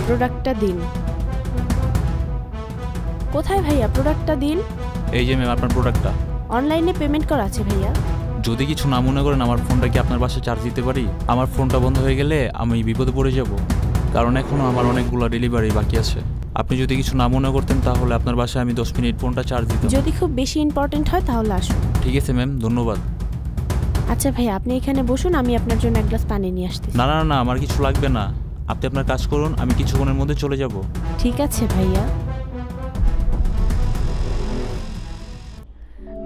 প্রোডাক্টটা দিন। কোথায় ভাইয়া প্রোডাক্টটা দিন? এই যে ম্যাম আপনার প্রোডাক্টটা। অনলাইনে পেমেন্ট করা আছে ভাইয়া। যদি কিছু না মনে করেন আমার ফোনটা কি আপনার বাসায় চার্জ দিতে পারি? আমার ফোনটা বন্ধ হয়ে গেলে আমি বিপদে পড়ে যাব, কারণ এখনও আমার অনেকগুলো ডেলিভারি বাকি আছে। আপনি যদি কিছু না মনে করতেন তাহলে আপনার বাসায় আমি 10 মিনিট ফোনটা চার্জ দিতাম। যদি খুব বেশি ইম্পর্টেন্ট হয় তাহলে আসুন। ঠিক আছে ম্যাম, ধন্যবাদ। আচ্ছা ভাইয়া, আপনি এখানে বসুন, আমি আপনার জন্য এক গ্লাস পানি নিয়ে আসতেছি। না না না, আমার কিছু লাগবে না, আপনি আপনার কাজ করুন, আমি কিছুক্ষণের মধ্যে চলে যাব। ঠিক আছে ভাইয়া।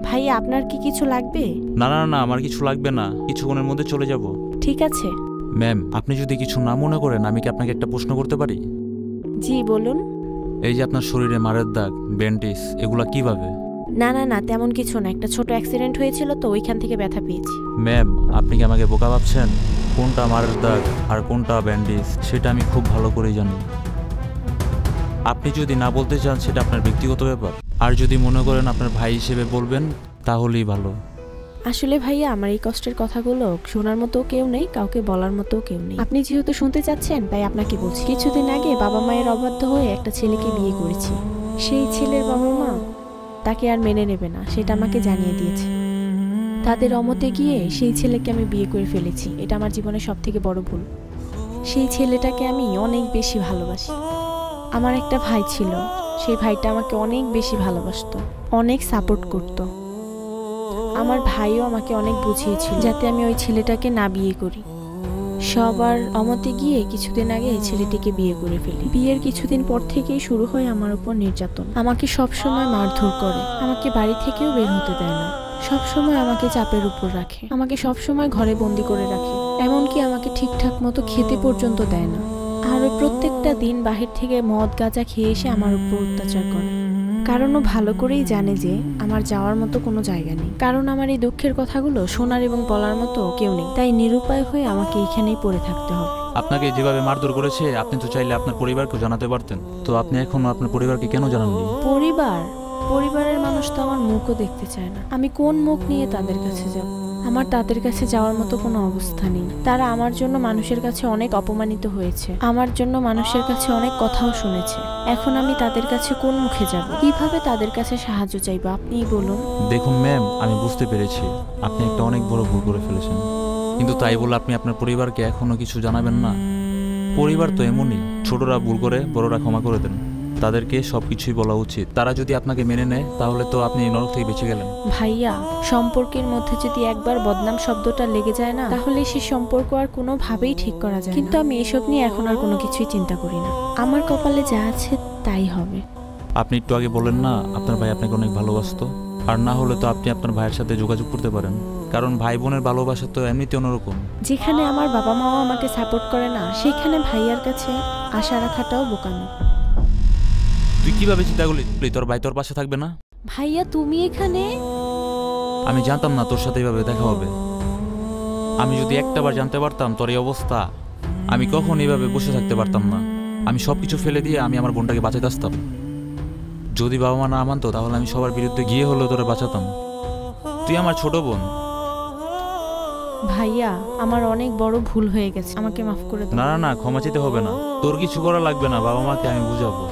ভাইয়া আপনার কি কিছু লাগবে? না না না, আমার কিছু লাগবে না, কিছুক্ষণের মধ্যে চলে যাব। ঠিক আছে। ম্যাম, আপনি যদি কিছু না মনে করেন আমি কি আপনাকে একটা প্রশ্ন করতে পারি? জি বলুন। এই যে আপনার শরীরে মারের দাগ, ব্যান্ডেজ, এগুলা কিভাবে? না না না, তেমন কিছু না, একটা ছোট অ্যাক্সিডেন্ট হয়েছিল তো ওইখান থেকে ব্যথা পেয়েছি। ম্যাম, আপনি কি আমাকে বোকা ভাবছেন? কোনটা মারের দাগ আর কোনটা ব্যান্ডেজ সেটা আমি খুব ভালো করেই জানি। আপনি যদি না বলতে চান সেটা আপনার ব্যক্তিগত ব্যাপার, আর যদি মনে করেন আপনার ভাই হিসেবে বলবেন তাহলেই ভালো। আসলে ভাইয়া আমার এই কষ্টের কথাগুলো শোনার মতো কেউ নেই, কাউকে বলার মতো কেউ নেই। আপনি যেহেতু শুনতে চাচ্ছেন তাই আপনাকে বলছি। কিছুদিন আগে বাবা মায়ের অবাধ্য হয়ে একটা ছেলেকে বিয়ে করেছি। সেই ছেলের বাবা মা তাকে আর মেনে নেবে না, সেটা আমাকে জানিয়ে দিয়েছে। তাদের অমতে গিয়ে সেই ছেলেকে আমি বিয়ে করে ফেলেছি। এটা আমার জীবনের সবথেকে বড় ভুল। সেই ছেলেটাকে আমি অনেক বেশি ভালোবাসি। আমার একটা ভাই ছিল, সেই ভাইটা আমাকে অনেক বেশি ভালোবাসতো, অনেক সাপোর্ট করতো। আমার ভাইও আমাকে অনেক বুঝিয়েছিল যাতে আমি ওই ছেলেটাকে না বিয়ে করি। সবার অমতে গিয়ে কিছুদিন আগে এই ছেলেটিকে বিয়ে করে ফেলি। বিয়ের কিছুদিন পর থেকেই শুরু হয় আমার উপর নির্যাতন। আমাকে সবসময় মারধর করে, আমাকে বাড়ি থেকেও বের হতে দেয় না, সবসময় আমাকে চাপের উপর রাখে, আমাকে সবসময় ঘরে বন্দি করে রাখে, এমনকি আমাকে ঠিকঠাক মতো খেতে পর্যন্ত দেয় না। আর ওই প্রত্যেকটা দিন বাহির থেকে মদ গাঁজা খেয়ে এসে আমার উপর অত্যাচার করে। কারণ ও ভালো করেই জানে যে আমার যাওয়ার মতো কোনো জায়গা নেই, কারণ আমার এই দুঃখের কথাগুলো শোনার এবং বলার মতো কেউ নেই, তাই নিরুপায় হয়ে আমাকে এখানেই পড়ে থাকতে হবে। আপনাকে যেভাবে মারধর করেছে আপনি তো চাইলে আপনার পরিবারকে জানাতে পারতেন, তো আপনি এখনো আপনার পরিবারকে কেন জানাননি? পরিবারের মানুষ তো আমার মুখও দেখতে চায় না। আমি কোন মুখ নিয়ে তাদের কাছে যাব? আমার তাদের কাছে যাওয়ার মতো কোনো অবস্থা নেই। তারা আমার জন্য মানুষের কাছে অনেক অপমানিত হয়েছে, আমার জন্য মানুষের কাছে অনেক কথাও শুনেছে। এখন আমি তাদের কাছে কোন মুখে যাব? কিভাবে তাদের কাছে সাহায্য চাইবো আপনিই বলুন। দেখুন ম্যাম, আমি বুঝতে পেরেছি আপনি একটা অনেক বড় ভুল করে ফেলেছেন, কিন্তু তাই বলে আপনি আপনার পরিবারকে এখনো কিছু জানাবেন না? পরিবার তো এমনই, ছোটরা ভুল করে বড়রা ক্ষমা করে দেন, তাদেরকে সবকিছুই বলা উচিত। তারা যদি আপনাকে মেনে নেয় তাহলে তো আপনি নরক থেকে বেঁচে গেলেন। ভাইয়া, সম্পর্কের মধ্যে যদি একবার বদনাম শব্দটা লেগে যায় না, তাহলে সে সম্পর্ক আর কোনোভাবেই ঠিক করা যায়। কিন্তু আমি এসব নিয়ে এখন আর কোনো কিছুই চিন্তা করি না। আমার কপালে যা আছে তাই হবে। আপনি একটু আগে বলেন না আপনার ভাই আপনাকে অনেক ভালোবাসতো, আর না হলে তো আপনি আপনার ভাইয়ের সাথে যোগাযোগ করতে পারেন, কারণ ভাই বোনের ভালোবাসা তো এমনিতে অন্যরকম। যেখানে আমার বাবা মাও আমাকে সাপোর্ট করে না, সেখানে ভাইয়ার কাছে আশা রাখাটাও বোকামি। তুই কিভাবে চিন্তা করলি তোর ভাই তোর পাশে থাকবে না? ভাইয়া তুমি এখানে? আমি জানতাম না তোর সাথে এইভাবে দেখা হবে। আমি যদি একটাবার জানতে পারতাম তোর এই অবস্থা, আমি কখন এইভাবে বসে থাকতে পারতাম না। আমি সবকিছু ফেলে দিয়ে আমি আমার বোনটাকে বাঁচাতে আসতাম। যদি বাবা মা না মানতো তাহলে আমি সবার বিরুদ্ধে গিয়ে হলেও তোরে বাঁচাতাম। তুই আমার ছোট বোন। ভাইয়া, আমার অনেক বড় ভুল হয়ে গেছে, আমাকে মাফ করে দাও। না না না, ক্ষমা চাইতে হবে না, তোর কিছু করা লাগবে না, বাবা মাকে আমি বুঝাবো।